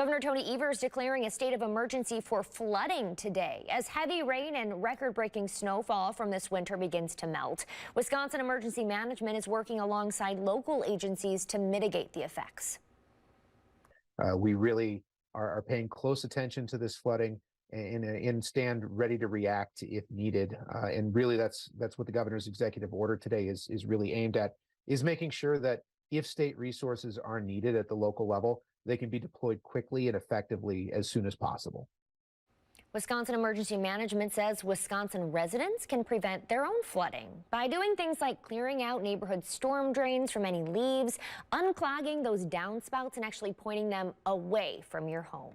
Governor Tony Evers declaring a state of emergency for flooding today as heavy rain and record-breaking snowfall from this winter begins to melt. Wisconsin Emergency Management is working alongside local agencies to mitigate the effects. We really are paying close attention to this flooding and stand ready to react if needed. And really that's what the governor's executive order today is really aimed at, is making sure that if state resources are needed at the local level, they can be deployed quickly and effectively as soon as possible. Wisconsin Emergency Management says Wisconsin residents can prevent their own flooding by doing things like clearing out neighborhood storm drains from any leaves, unclogging those downspouts, and actually pointing them away from your home.